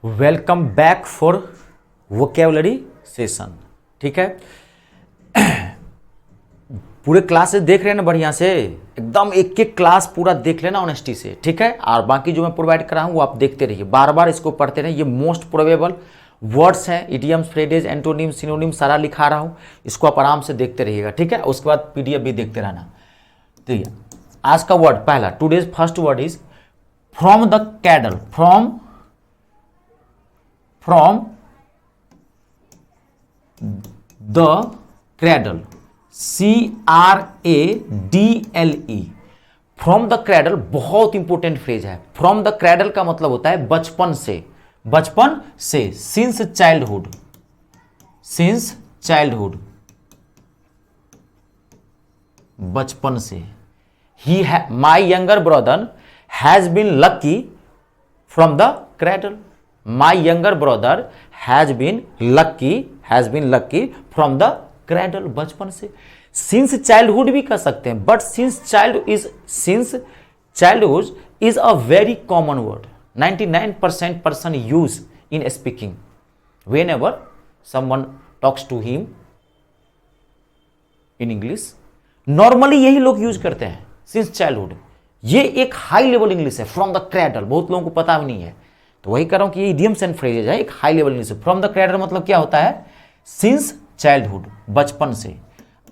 Welcome back for vocabulary session. ठीक है, पूरे क्लासेस देख रहे हैं ना बढ़िया से, एकदम एक एक क्लास पूरा देख लेना ऑनेस्टी से। ठीक है, और बाकी जो मैं प्रोवाइड कर रहा हूँ वो आप देखते रहिए, बार बार इसको पढ़ते रहिए। ये मोस्ट प्रोबेबल वर्ड्स हैं, इडियम्स, फ्रेजेज, एंटोनिम, सिनोनिम सारा लिखा रहा हूँ, इसको आप आराम से देखते रहिएगा। ठीक है, उसके बाद पीडीएफ भी देखते रहना। तो ये आज का वर्ड पहला, today's first word is from the cattle. From the cradle, CRADLE। From the cradle बहुत इंपॉर्टेंट फ्रेज है। फ्रॉम द क्रैडल का मतलब होता है बचपन से, बचपन से, सिंस चाइल्डहुड, सिंस चाइल्डहुड, बचपन से। He my younger brother has been lucky from the cradle. My younger brother has been lucky from the cradle, बचपन से। सिंस चाइल्डहुड भी कर सकते हैं, but since childhood is a very common word. 99% person use in speaking whenever someone talks to him in English। Normally यही लोग use करते हैं सिंस चाइल्डहुड। ये एक हाई लेवल इंग्लिश है, फ्रॉम द क्रैडल, बहुत लोगों को पता भी नहीं है, तो वही कह रहा हूं कि ये इडियम्स एंड फ्रेजेज है, एक हाई लेवल इंग्लिश है। फ्रॉम द क्रैडल मतलब क्या होता है? सिंस चाइल्डहुड, बचपन से।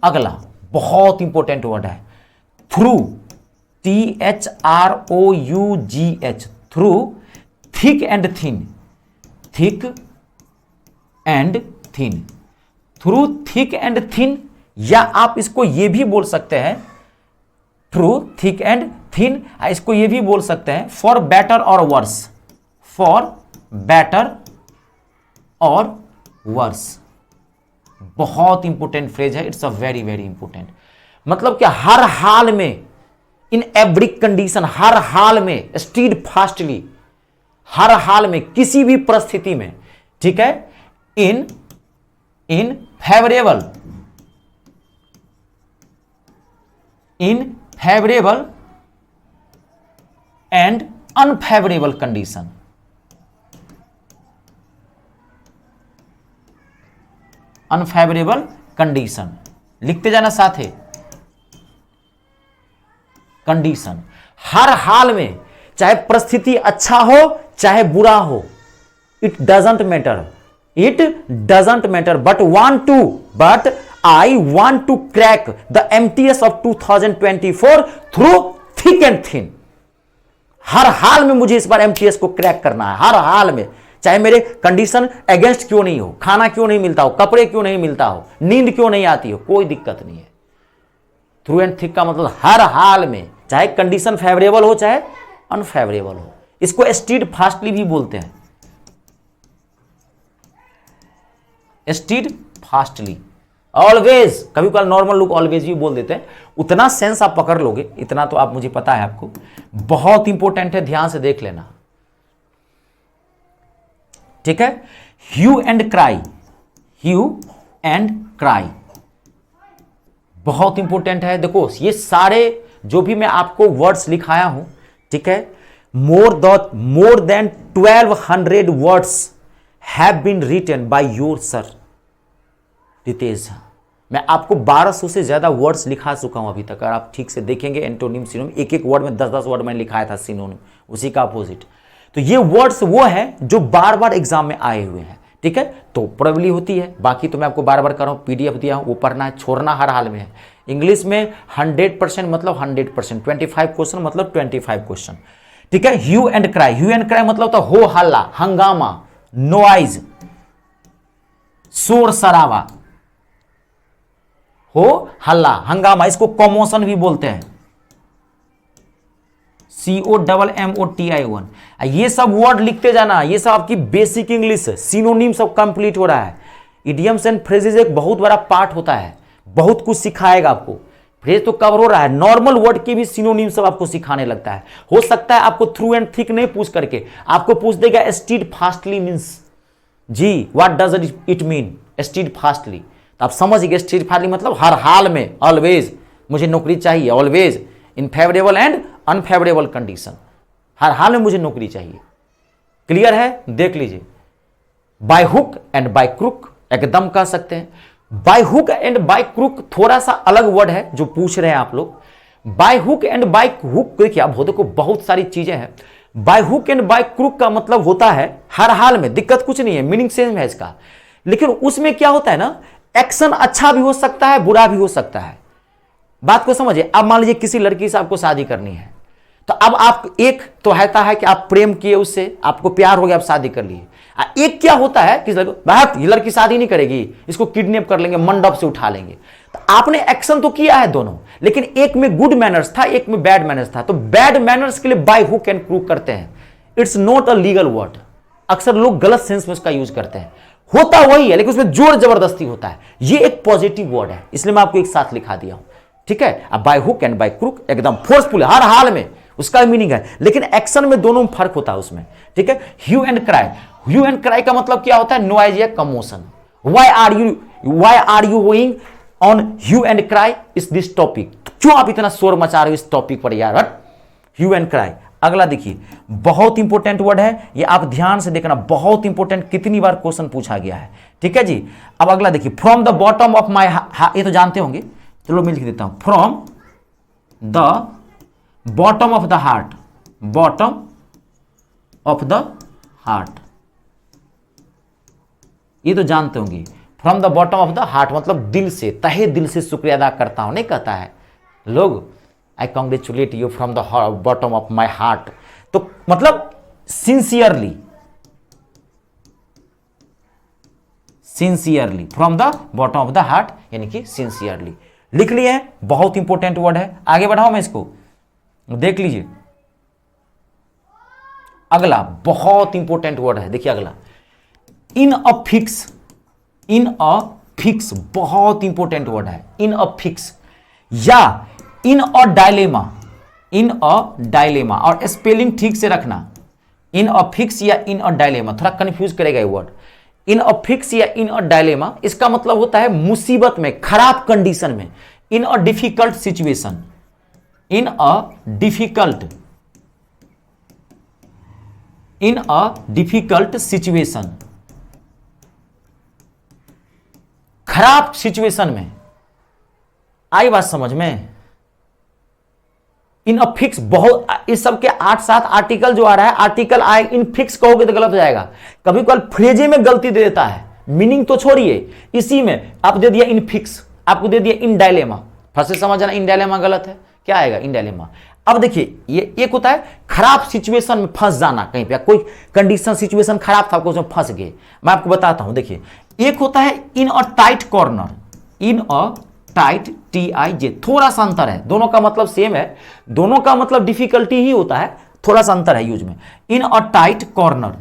अगला बहुत इंपॉर्टेंट वर्ड है through, THROUGH, through, thick and thin, thick and thin, through, thick and thin, या आप इसको ये भी बोल सकते हैं थ्रू, थिक एंड थिन, इसको ये भी बोल सकते हैं फॉर बेटर और वर्स, फॉर बेटर और वर्स। बहुत इंपॉर्टेंट फ्रेज है, it's a very very important. मतलब क्या, हर हाल में, इन एवरी कंडीशन, हर हाल में, स्टीड फास्टली, हर हाल में, किसी भी परिस्थिति में। ठीक है, इन favourable, in favourable and unfavourable condition. Unfavourable condition लिखते जाना साथ है, कंडीशन। हर हाल में, चाहे परिस्थिति अच्छा हो चाहे बुरा हो, it doesn't matter, it doesn't matter, but I want to crack the MTS of 2024 through thick and thin. हर हाल में मुझे इस बार MTS को क्रैक करना है, हर हाल में, चाहे मेरे कंडीशन अगेंस्ट क्यों नहीं हो, खाना क्यों नहीं मिलता हो, कपड़े क्यों नहीं मिलता हो, नींद क्यों नहीं आती हो, कोई दिक्कत नहीं है। थ्रू एंड थिक का मतलब हर हाल में, चाहे कंडीशन फेवरेबल हो चाहे अनफेवरेबल हो। इसको स्टीड फास्टली भी बोलते हैं, स्टीड फास्टली। ऑलवेज, कभी कभी नॉर्मल लोग ऑलवेज भी बोल देते हैं, उतना सेंस आप पकड़ लोगे, इतना तो आप, मुझे पता है आपको, बहुत इंपॉर्टेंट है, ध्यान से देख लेना। ठीक है, hue and cry, hue and cry बहुत इंपॉर्टेंट है। देखो ये सारे जो भी मैं आपको वर्ड्स लिखाया हूं, ठीक है, more than 1200 words have been written by your sir Ritesh. मैं आपको 1200 से ज्यादा वर्ड्स लिखा चुका हूं अभी तक। अगर आप ठीक से देखेंगे एंटोनिम, सिनोनिम, एक एक वर्ड में 10-10 वर्ड मैंने लिखाया था, सिनोनिम उसी का अपोजिट। तो ये वर्ड्स वो है जो बार बार एग्जाम में आए हुए हैं। ठीक है, तो प्रोबेबली होती है, बाकी तो मैं आपको बार बार कर रहा हूं, पीडीएफ दिया हूं, वो पढ़ना है, छोड़ना हर हाल में है। इंग्लिश में 100% मतलब 100%, 25 क्वेश्चन मतलब 25 क्वेश्चन। ठीक है, hue and cry, hue and cry मतलब तो हो हल्ला, हंगामा, नॉइज, शोर शराबा, हो हल्ला, हंगामा, इसको कॉमोशन भी बोलते हैं, COMMOTION। ये सब वर्ड लिखते जाना, ये सब आपकी बेसिक इंग्लिश, सिनोनिम सब कंप्लीट हो रहा है। इडियम्स एंड फ्रेजेस एक बहुत बड़ा पार्ट होता है, बहुत कुछ सिखाएगा आपको। फ्रेज तो कवर हो रहा है, नॉर्मल वर्ड के भी सिनोनिम सब आपको सिखाने लगता है। हो सकता है आपको थ्रू एंड थिक नहीं पूछ करके आपको पूछ देगा स्टीड फास्टली मींस, जी what does it mean steadfastly, तो आप समझ गए स्टीड फास्टली मतलब हर हाल में, ऑलवेज मुझे नौकरी चाहिए, always in favourable and unfavourable condition, हर हाल में मुझे नौकरी चाहिए। क्लियर है? देख लीजिए, by hook and by crook एकदम कह सकते हैं। By hook and by crook थोड़ा सा अलग वर्ड है जो पूछ रहे हैं आप लोग। By hook and by hook देखिए, अब देखो बहुत सारी चीजें हैं। By hook and by crook का मतलब होता है हर हाल में, दिक्कत कुछ नहीं है, मीनिंग सेम है इसका, लेकिन उसमें क्या होता है ना, एक्शन अच्छा भी हो सकता है, बुरा भी हो सकता है। बात को समझिए। अब मान लीजिए किसी लड़की से आपको शादी करनी है, तो अब आप एक तो रहता है कि आप प्रेम किए उससे, आपको प्यार हो गया, आप शादी कर लिए। एक क्या होता है कि बात ये लड़की शादी नहीं करेगी, इसको किडनैप कर लेंगे, मंडप से उठा लेंगे। तो आपने एक्शन तो किया है दोनों, लेकिन एक में गुड मैनर्स था, एक में बैड मैनर्स था। तो बैड मैनर्स के लिए बाय हुक एंड क्रूक करते हैं। It's not a legal word. अक्सर लोग गलत सेंस में उसका यूज करते हैं, होता वही है लेकिन उसमें जोर जबरदस्ती होता है। ये एक पॉजिटिव वर्ड है, इसलिए मैं आपको एक साथ लिखा दिया हूं, ठीक है। अब bye hook and by crook एकदम फोर्सफुल हर हाल में, उसका मीनिंग है, लेकिन एक्शन में दोनों में फर्क होता है उसमें, ठीक है। Hue and cry, hue and cry का मतलब क्या होता है, नॉइज या commotion. Why are you going on hue and cry is this topic, क्यों आप इतना शोर मचा रहे हो इस टॉपिक पर यार, ह्यू एंड क्राई। अगला देखिए, बहुत इंपॉर्टेंट वर्ड है ये, आप ध्यान से देखना, बहुत इंपॉर्टेंट, कितनी बार क्वेश्चन पूछा गया है, ठीक है जी। अब अगला देखिए, from the bottom of my, ये तो जानते होंगे, चलो मैं लिख देता हूं, from the bottom of the heart, bottom of the heart, ये तो जानते होंगे। From the bottom of the heart मतलब दिल से, तहे दिल से शुक्रिया अदा करता हूं, नहीं कहता है लोग, I congratulate you from the bottom of my heart, तो मतलब sincerely, sincerely, from the bottom of the heart यानी कि सिंसियरली। लिख लिए हैं, बहुत इंपॉर्टेंट वर्ड है। आगे बढ़ाओ मैं इसको, देख लीजिए। अगला बहुत इंपॉर्टेंट वर्ड है, देखिए अगला, in a fix, in a fix बहुत इंपॉर्टेंट वर्ड है, इन अ फिक्स या in a dilemma, in a dilemma, और स्पेलिंग ठीक से रखना, इन अ फिक्स या इन अ डायलेमा, थोड़ा कंफ्यूज करेगा ये वर्ड। इन अ फिक्स या इन अ डायलेमा, इसका मतलब होता है मुसीबत में, खराब कंडीशन में, in a difficult situation, in a difficult, in a difficult situation, खराब सिचुएशन में। आई बात समझ में? इन अ फिक्स, बहुत इस सब के 8-7 आर्टिकल जो आ रहा है, आर्टिकल आए, इन फिक्स कहोगे तो गलत हो जाएगा। कभी कभी फ्रेजे में गलती दे देता है, मीनिंग तो छोड़िए, इसी में आप दे दिया इन फिक्स, आपको दे दिया इन डायलेमा, फंसे समझना, इन डायलेमा गलत है, क्या आएगा इन डायलेमा। अब देखिए, ये एक होता है खराब सिचुएशन में फंस जाना, कहीं पे कोई कंडीशन सिचुएशन खराब था, आपको उसमें फंस गए। मैं आपको बताता हूं, देखिए, एक होता है in a tight corner, in a tight, TIJ, थोड़ा सा अंतर है, दोनों का मतलब सेम है, दोनों का मतलब डिफिकल्टी ही होता है, थोड़ा सा अंतर है यूज में। In a tight corner,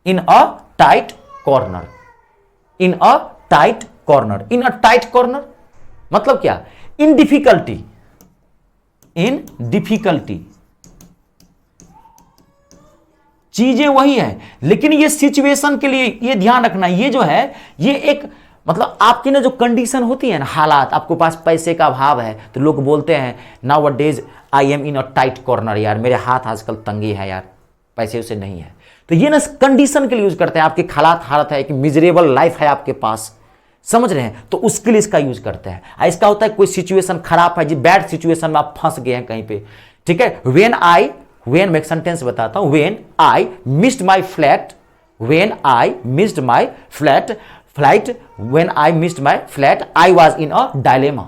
in a tight corner, in a tight corner, in a tight corner मतलब क्या, इन डिफिकल्टी, इन डिफिकल्टी, चीजें वही है, लेकिन ये सिचुएशन के लिए ये ध्यान रखना, ये जो है ये एक मतलब आपकी ना जो कंडीशन होती है ना, हालात, आपको पास पैसे का अभाव है तो लोग बोलते हैं now a days I am in a tight corner, यार मेरे हाथ आजकल तंगी है यार, पैसे उसे नहीं है, तो ये ना कंडीशन के लिए यूज करते हैं। आपकी हालत है कि मिजरेबल लाइफ है आपके पास, समझ रहे हैं, तो उसके लिए इसका यूज करते हैं। इसका होता है कोई सिचुएशन खराब है जी, बैड सिचुएशन में आप फंस गए हैं कहीं पे, ठीक है। वेन मैं एक सेंटेंस बताता हूं, when I missed my flat, when I missed my flight, when I missed my flat, I was in a dilemma,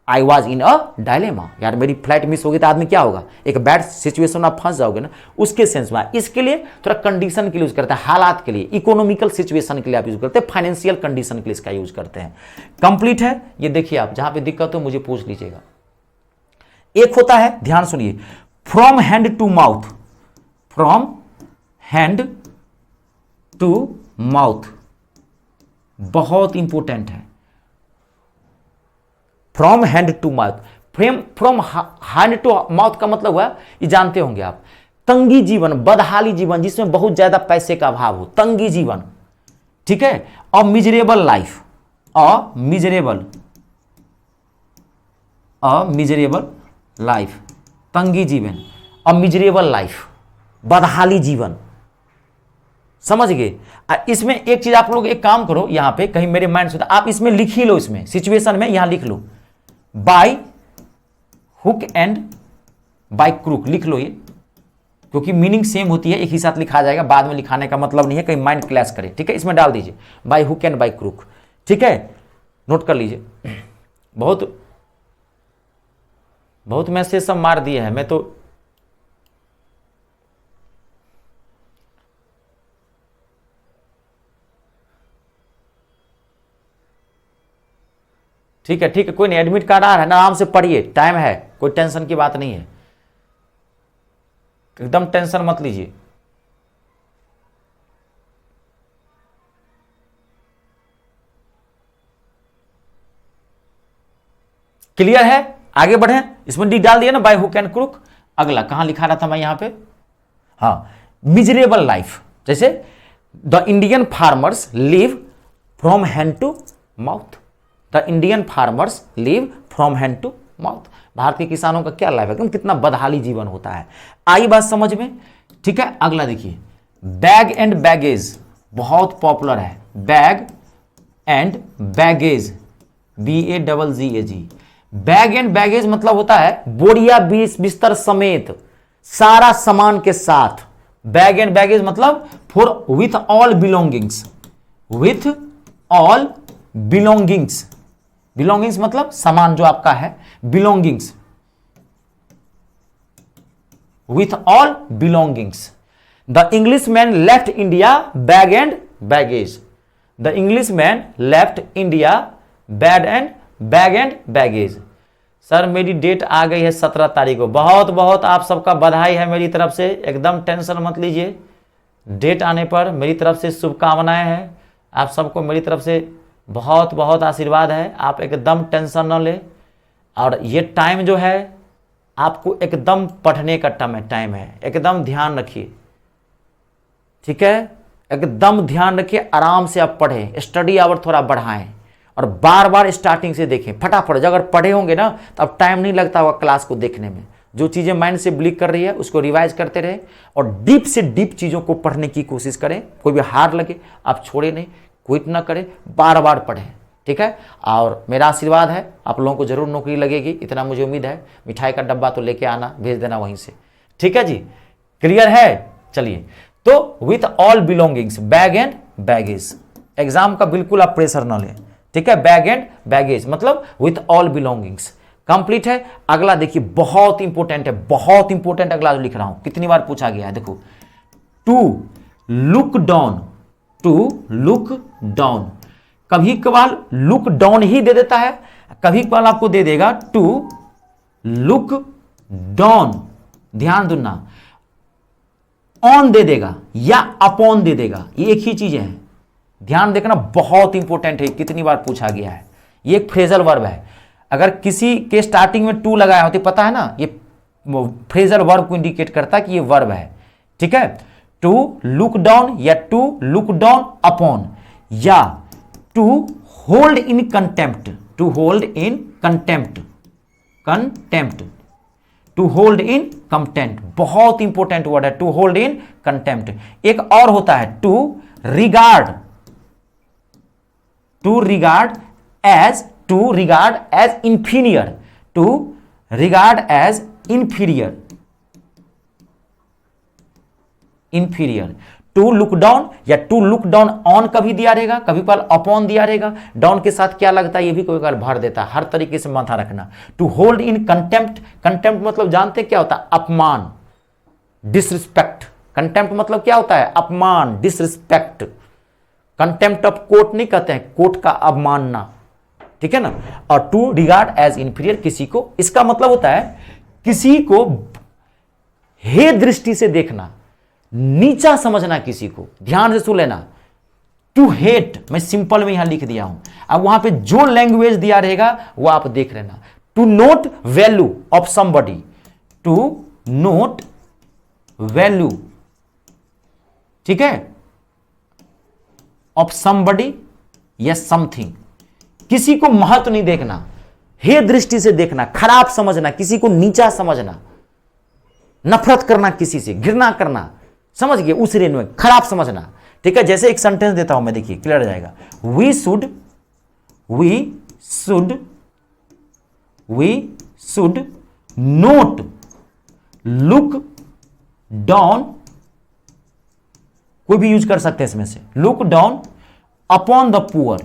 I was in a dilemma, यार मेरी फ्लाइट मिस होगी तो आदमी क्या होगा, एक बैड सिचुएशन में आप फंस जाओगे ना, उसके सेंस में। इसके लिए थोड़ा कंडीशन के लिए यूज करते हैं, हालात के लिए, इकोनॉमिकल सिचुएशन के लिए आप यूज करते हैं, फाइनेंशियल कंडीशन के लिए इसका यूज करते हैं। कंप्लीट है ये, देखिए आप जहां पे दिक्कत हो मुझे पूछ लीजिएगा। एक होता है, ध्यान सुनिए, from hand to mouth, from hand to mouth बहुत इंपॉर्टेंट है। From hand to mouth, from hand to mouth का मतलब हुआ, ये जानते होंगे आप, तंगी जीवन, बदहाली जीवन, जिसमें बहुत ज्यादा पैसे का अभाव हो, तंगी जीवन, ठीक है। अ मिजरेबल लाइफ, अ मिजरेबल लाइफ, तंगी जीवन, अ मिजरेबल लाइफ, बदहाली जीवन, समझ गए। इसमें एक चीज आप लोग एक काम करो, यहां पे कहीं मेरे माइंड से आप इसमें लिख ही लो, इसमें सिचुएशन में यहां लिख लो by hook and by crook, लिख लो ये, क्योंकि मीनिंग सेम होती है, एक ही साथ लिखा जाएगा, बाद में लिखाने का मतलब नहीं है कहीं माइंड क्लैश करे, ठीक है। इसमें डाल दीजिए bye hook and by crook, ठीक है, नोट कर लीजिए। बहुत बहुत मैसेज सब मार दिए हैं, मैं तो ठीक है ठीक है, कोई नहीं, एडमिट कार्ड आ रहा है ना, आराम से पढ़िए, टाइम है, कोई टेंशन की बात नहीं है, एकदम टेंशन मत लीजिए। क्लियर है, आगे बढ़े। इसमें डी डाल दिया ना बाय हुक एंड क्रूक। अगला कहां लिखा रहा था मैं यहां पे, हाँ, मिजरेबल लाइफ, जैसे the Indian farmers live from hand to mouth, the Indian farmers live from hand to mouth, Bharat के किसानों का क्या लाइफ है, कितना बदहाली जीवन होता है। आई बात समझ में, ठीक है। अगला देखिए, बैग एंड बैगेज, बहुत पॉपुलर है, bag and baggage, BAGGAG, bag and baggage मतलब होता है बोरिया बिस्तर समेत, सारा सामान के साथ। बैग एंड बैगेज मतलब for with all belongings, with all belongings, belongings मतलब सामान जो आपका है, belongings, with all belongings. The Englishman left India bag and baggage, the Englishman left India bag and baggage. Sir मेरी डेट आ गई है 17 तारीख को, बहुत बहुत आप सबका बधाई है मेरी तरफ से, एकदम टेंशन मत लीजिए, डेट आने पर मेरी तरफ से शुभकामनाएं हैं, आप सबको मेरी तरफ से बहुत बहुत आशीर्वाद है, आप एकदम टेंशन न ले। और ये टाइम जो है आपको एकदम पढ़ने का टाइम है, एकदम ध्यान रखिए, ठीक है, एकदम ध्यान रखिए, आराम से आप पढ़ें, स्टडी आवर थोड़ा बढ़ाएं और बार बार स्टार्टिंग से देखें, फटाफट। अगर पढ़े होंगे ना तो अब टाइम नहीं लगता होगा क्लास को देखने में, जो चीज़ें माइंड से ब्लिक कर रही है उसको रिवाइज करते रहे और डीप से डीप चीज़ों को पढ़ने की कोशिश करें, कोई भी हार लगे आप छोड़े नहीं, क्विट ना करें, बार बार पढ़ें, ठीक है। और मेरा आशीर्वाद है आप लोगों को जरूर नौकरी लगेगी, इतना मुझे उम्मीद है। मिठाई का डब्बा तो लेके आना, भेज देना वहीं से, ठीक है जी, क्लियर है। चलिए, तो with all belongings, bag and baggage, exam का बिल्कुल आप प्रेशर ना लें, ठीक है। बैग एंड बैगेज मतलब विथ ऑल बिलोंगिंग्स, कंप्लीट है। अगला देखिए, बहुत इंपॉर्टेंट है, बहुत इंपॉर्टेंट अगला जो लिख रहा हूं, कितनी बार पूछा गया है, देखो, to look down, to look down, कभी कभार लुक डाउन ही दे देता है, कभी कभार आपको दे देगा टू लुक डाउन, ध्यान देना, ऑन दे देगा या अपॉन दे देगा, ये एक ही चीजें हैं, ध्यान देखना, बहुत इंपॉर्टेंट है, कितनी बार पूछा गया है। ये एक फ्रेजल वर्ब है, अगर किसी के स्टार्टिंग में टू लगाया हो तो पता है ना, ये फ्रेजल वर्ब को इंडिकेट करता है कि ये वर्ब है, ठीक है। टू लुक डाउन या टू लुक डाउन अपॉन, या to hold in contempt, to hold in contempt, contempt, to hold in contempt, बहुत इंपॉर्टेंट वर्ड है, टू होल्ड इन कंटेम्प्ट। एक और होता है to regard, to regard as inferior, to regard as inferior, inferior. To look down या to look down on कभी दिया रहेगा, कभी पर अपॉन दिया रहेगा, डाउन के साथ क्या लगता है ये भी कोई बार भर देता है, हर तरीके से माथा रखना। To hold in contempt, contempt मतलब जानते क्या होता है, अपमान, डिसरिस्पेक्ट। कंटेम्प्ट मतलब क्या होता है, अपमान, डिसरिस्पेक्ट। कंटेम्प्ट ऑफ कोर्ट नहीं कहते हैं, कोर्ट का अवमानना, ठीक है ना। और टू रिगार्ड एज इंफीरियर, किसी को, इसका मतलब होता है किसी को हे दृष्टि से देखना, नीचा समझना किसी को, ध्यान से सुन लेना। टू हेट मैं सिंपल में यहां लिख दिया हूं, अब वहां पे जो लैंग्वेज दिया रहेगा वो आप देख लेना। To not value of somebody, to not value, ठीक है, ऑफ समबडी या समथिंग, किसी को महत्व नहीं देखना, हे दृष्टि से देखना, खराब समझना, किसी को नीचा समझना, नफरत करना, किसी से घृणा करना, समझ गए, उस रेंज में, खराब समझना, ठीक है। जैसे एक सेंटेंस देता हूं मैं, देखिए क्लियर हो जाएगा। We should not look down, कोई भी यूज कर सकते हैं इसमें से, look down upon the poor,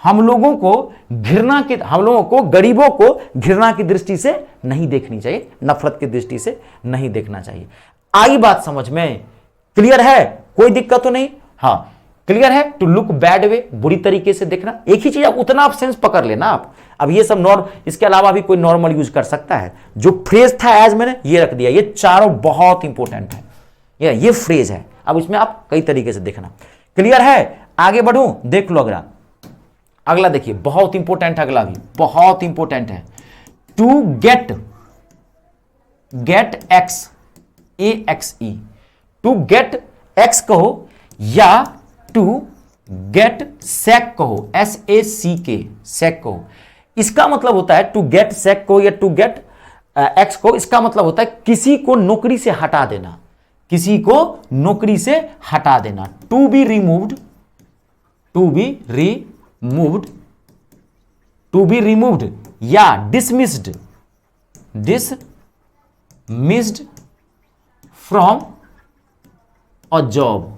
हम लोगों को गरीबों को घृणा की दृष्टि से नहीं देखनी चाहिए, नफरत की दृष्टि से नहीं देखना चाहिए। आई बात समझ में, क्लियर है, कोई दिक्कत तो नहीं? हाँ क्लियर है। टू लुक बैड वे, बुरी तरीके से देखना, एक ही चीज, उतना आप सेंस पकड़ लेना आप। अब ये सब इसके अलावा भी कोई नॉर्मल यूज कर सकता है। जो फ्रेज था एज मैंने ये रख दिया, ये चारों बहुत इंपॉर्टेंट है, ये फ्रेज है। अब इसमें आप कई तरीके से देखना, क्लियर है। आगे बढ़ूं, देख लो अगला देखिए, बहुत इंपॉर्टेंट है, अगला भी बहुत इंपॉर्टेंट है। To get axe, AXE, to get axe कहो या टू गेट सेक कहो, SACK, सेक कहो। इसका मतलब होता है टू गेट सेक को या टू गेट एक्स को, इसका मतलब होता है किसी को नौकरी से हटा देना, किसी को नौकरी से हटा देना। टू बी रिमूव्ड, या डिसमिस्ड फ्रॉम अ जॉब,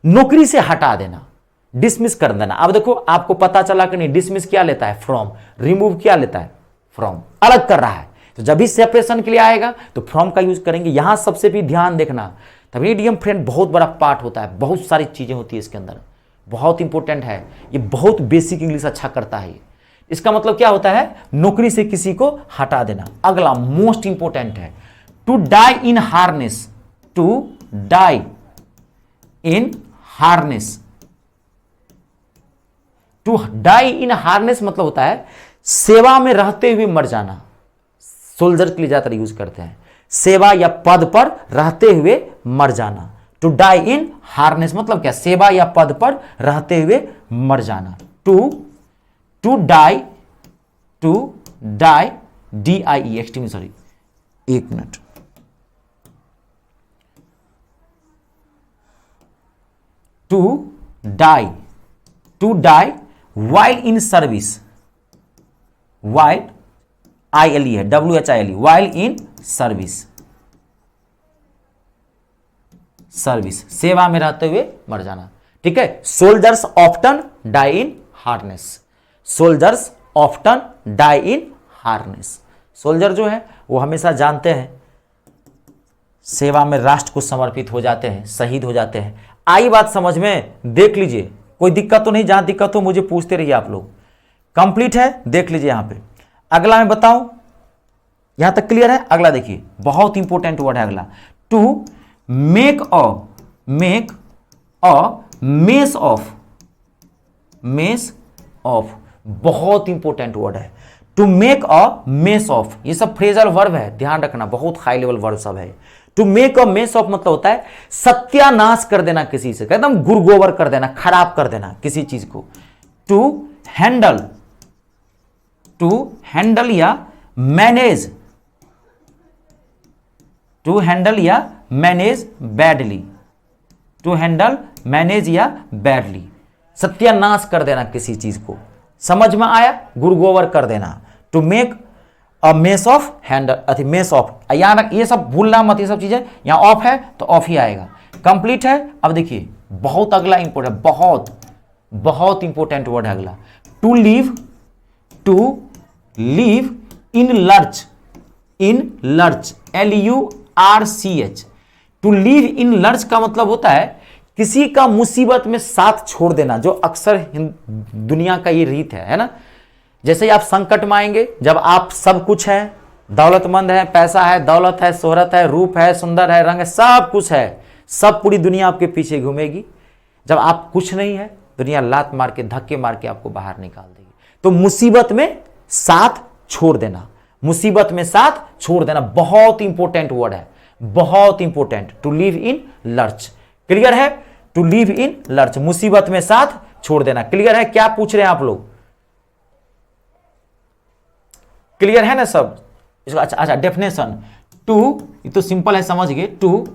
नौकरी से हटा देना, डिसमिस कर देना। अब देखो आपको पता चला कि नहीं, डिसमिस क्या लेता है? फ्रॉम। रिमूव क्या लेता है? फ्रॉम। अलग कर रहा है, तो जब भी सेपरेशन के लिए आएगा तो फ्रॉम का यूज करेंगे। यहां सबसे भी ध्यान देखना, तब इडियम फ्रेंड बहुत बड़ा पार्ट होता है, बहुत सारी चीजें होती है इसके अंदर, बहुत इंपॉर्टेंट है ये, बहुत बेसिक इंग्लिश अच्छा करता है। इसका मतलब क्या होता है? नौकरी से किसी को हटा देना। अगला मोस्ट इंपॉर्टेंट है, to die in harness, to die in harness. To die in harness मतलब होता है सेवा में रहते हुए मर जाना। सोल्जर के लिए ज्यादातर यूज करते हैं, सेवा या पद पर रहते हुए मर जाना। टू डाई इन हार्नेस मतलब क्या? सेवा या पद पर रहते हुए मर जाना। To die DIE, extremely sorry, एक minute, to die while in service, while ILE है, WHILE, while in service, सेवा में रहते हुए मर जाना, ठीक है। Soldiers often die in harness, soldiers often die in harness. Soldier जो है वो हमेशा जानते हैं सेवा में राष्ट्र को समर्पित हो जाते हैं, शहीद हो जाते हैं। आई बात समझ में? देख लीजिए, कोई दिक्कत तो नहीं? जहां दिक्कत हो मुझे पूछते रहिए आप लोग। कंप्लीट है, देख लीजिए यहां पे। अगला मैं बताऊं, यहां तक क्लियर है? अगला देखिए, बहुत इंपॉर्टेंट वर्ड है अगला, to make a mess of, बहुत इंपॉर्टेंट वर्ड है। To make a mess of, ये सब फ्रेजल वर्ब है, ध्यान रखना, बहुत हाई लेवल वर्ब सब है। To make a mess of मतलब होता है सत्यानाश कर देना किसी से, एकदम गुरगोबर कर देना, खराब कर देना किसी चीज को। टू हैंडल या मैनेज, टू हैंडल या manage badly, to handle manage या बैडली, सत्यानाश कर देना किसी चीज को। समझ में आया? गुरगोबर कर देना। To make a mess of, handle mess of, यहां ये सब भूलना मत, ये सब चीजें, यहां ऑफ है तो ऑफ ही आएगा। कंप्लीट है। अब देखिए बहुत अगला इंपॉर्टेंट, बहुत इंपॉर्टेंट वर्ड है अगला, to leave in lurch, LURCH। To leave in lurch का मतलब होता है किसी का मुसीबत में साथ छोड़ देना, जो अक्सर दुनिया का ये रीत है ना। जैसे ही आप संकट में आएंगे, जब आप सब कुछ है, दौलतमंद है, पैसा है, दौलत है, शोहरत है, रूप है, सुंदर है, रंग है, सब कुछ है, सब पूरी दुनिया आपके पीछे घूमेगी। जब आप कुछ नहीं है, दुनिया लात मार के, धक्के मार के आपको बाहर निकाल देगी। तो मुसीबत में साथ छोड़ देना, मुसीबत में साथ छोड़ देना, बहुत इंपॉर्टेंट वर्ड है, बहुत important. To live in lurch, clear है? टू लिव इन लर्च, मुसीबत में साथ छोड़ देना, क्लियर है? क्या पूछ रहे हैं आप लोग? क्लियर है ना सब इसको? अच्छा अच्छा, डेफिनेशन टू, ये तो सिंपल है समझ गए। टू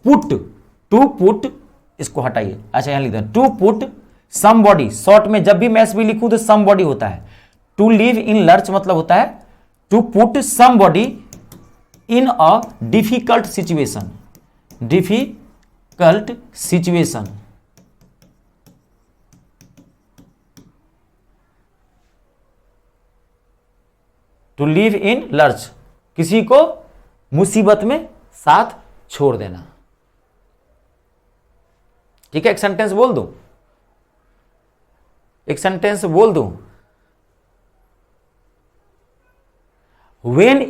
पुट, इसको हटाइए, अच्छा यहां लिख दें टू पुट समबॉडी। शॉर्ट में जब भी मैं एसबी लिखूं तो समबॉडी होता है। टू लिव इन लर्च मतलब होता है to put somebody in a difficult situation, difficult situation. To live in lurch, किसी को मुसीबत में साथ छोड़ देना। ठीक है, एक सेंटेंस बोल दूं, एक सेंटेंस बोल दूं। when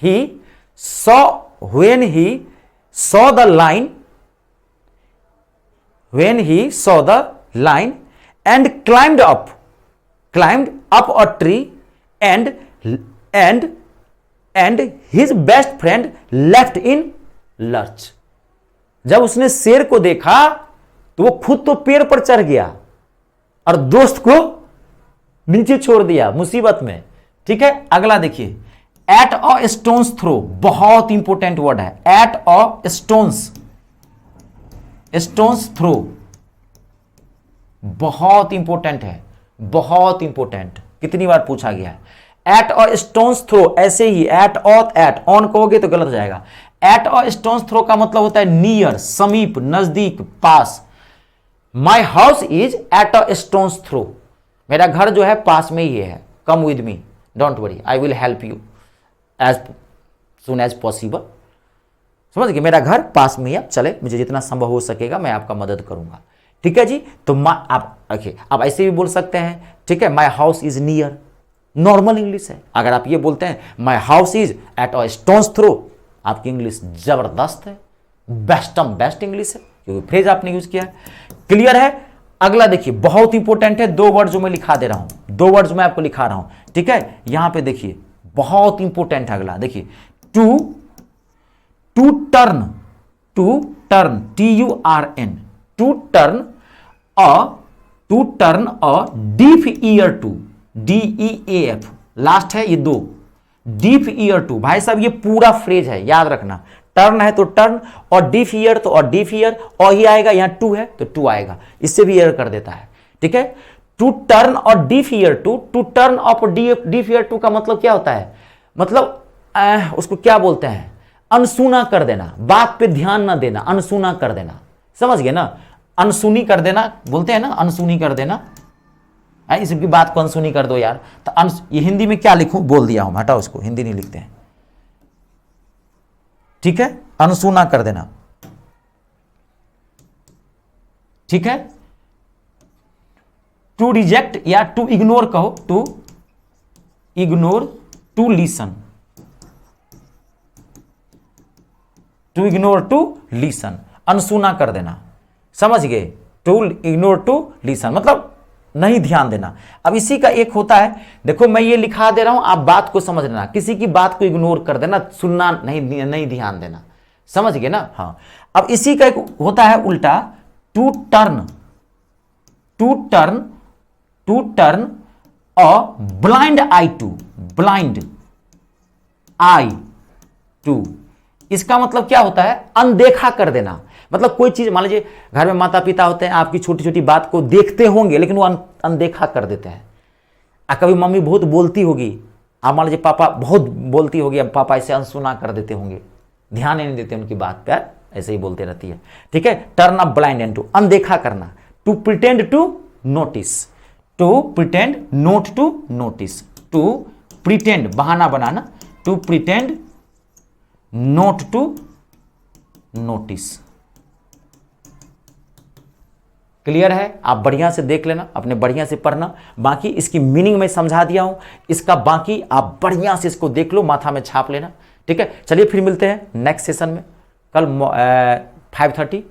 he saw the line, when he saw the line and climbed up a tree and his best friend left in lurch। जब उसने शेर को देखा तो वो खुद तो पेड़ पर चढ़ गया और दोस्त को नीचे छोड़ दिया मुसीबत में। ठीक है, अगला देखिए, एट अ स्टोन्स थ्रो, बहुत इंपॉर्टेंट वर्ड है। एट अ स्टोन्स थ्रो बहुत इंपॉर्टेंट है, बहुत इंपॉर्टेंट, कितनी बार पूछा गया है। एट अ स्टोन्स थ्रो, ऐसे ही एट ऑन कहोगे तो गलत हो जाएगा। एट अ स्टोन्स थ्रो का मतलब होता है नियर, समीप, नजदीक, पास। My house is at a stone's throw, मेरा घर जो है पास में ही है। Come with me, don't worry, I will help you as soon as possible. समझ गए, मेरा घर पास में ही, आप चले, मुझे जितना संभव हो सकेगा मैं आपका मदद करूंगा। ठीक है जी, तो आप रखिए, आप ऐसे भी बोल सकते हैं। ठीक है, my house is near, normal English है। अगर आप ये बोलते हैं my house is at a stone's throw, आपकी इंग्लिश जबरदस्त है, बेस्ट इंग्लिश है, क्योंकि फ्रेज आपने यूज किया है। क्लियर है? अगला देखिए, बहुत इंपॉर्टेंट है, दो वर्ड जो मैं लिखा दे रहा हूं, दो वर्ड मैं आपको लिखा रहा हूं। ठीक है, यहां पे देखिए, बहुत इंपॉर्टेंट है अगला, देखिए to turn, TURN, to turn a deaf ear to, DEAF last है, ये दो, डीफ ईयर टू। भाई साहब ये पूरा फ्रेज है, याद रखना। टर्न है तो टर्न, और डीफ ईयर तो और डीफ ईयर, और ही आएगा, यहां टू है तो टू आएगा, इससे भी ईयर कर देता है। ठीक है, टू टर्न और deaf ear to, to turn of deaf ear to का मतलब क्या होता है? मतलब उसको क्या बोलते हैं? अनसुना कर देना, बात पे ध्यान ना देना, अनसुना कर देना। समझ गए ना? अनसुनी कर देना बोलते हैं ना, अनसुनी कर देना। इसकी बात को अनसुनी कर दो यार, तो ये हिंदी में क्या लिखूं, बोल दिया हूं, हटाओ उसको, हिंदी नहीं लिखते हैं। ठीक है, अनसुना कर देना। ठीक है, टू रिजेक्ट या टू इग्नोर कहो, to ignore, to listen, to ignore to listen, अनसुना कर देना। समझ गए? टू इग्नोर टू लिसन मतलब नहीं ध्यान देना। अब इसी का एक होता है, देखो मैं ये लिखा दे रहा हूं, आप बात को समझ लेना, किसी की बात को इग्नोर कर देना, सुनना नहीं ध्यान देना। समझ गए ना? हाँ, अब इसी का एक होता है उल्टा, to turn a blind eye to, इसका मतलब क्या होता है? अनदेखा कर देना। मतलब कोई चीज, मान लीजिए घर में माता पिता होते हैं, आपकी छोटी छोटी बात को देखते होंगे लेकिन वो अनदेखा कर देते हैं। कभी मम्मी बहुत बोलती होगी, आप मान लीजिए पापा बहुत बोलती होगी, अब पापा ऐसे अनसुना कर देते होंगे, ध्यान ही नहीं देते उनकी बात पर, ऐसे ही बोलते रहती है। ठीक है, turn a blind and to, अनदेखा करना। To pretend to notice, to pretend not to notice, to pretend बहाना बनाना, to pretend not to notice. Clear है? आप बढ़िया से देख लेना, अपने बढ़िया से पढ़ना, बाकी इसकी मीनिंग मैं समझा दिया हूं, इसका बाकी आप बढ़िया से इसको देख लो, माथा में छाप लेना। ठीक है, चलिए फिर मिलते हैं नेक्स्ट सेशन में कल 5:30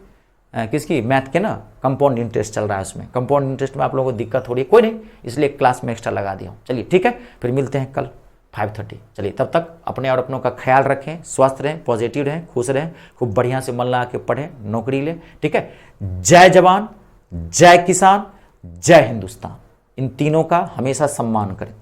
किसकी, मैथ के ना, कंपाउंड इंटरेस्ट चल रहा है, उसमें कंपाउंड इंटरेस्ट में आप लोगों को दिक्कत हो रही है, कोई नहीं, इसलिए क्लास में एक्स्ट्रा लगा दिया हूँ। चलिए ठीक है, फिर मिलते हैं कल 5:30। चलिए तब तक अपने और अपनों का ख्याल रखें, स्वस्थ रहें, पॉजिटिव रहें, खुश रहें, खूब बढ़िया से मन लगा के पढ़ें, नौकरी लें। ठीक है, जय जवान, जय किसान, जय हिंदुस्तान, इन तीनों का हमेशा सम्मान करें।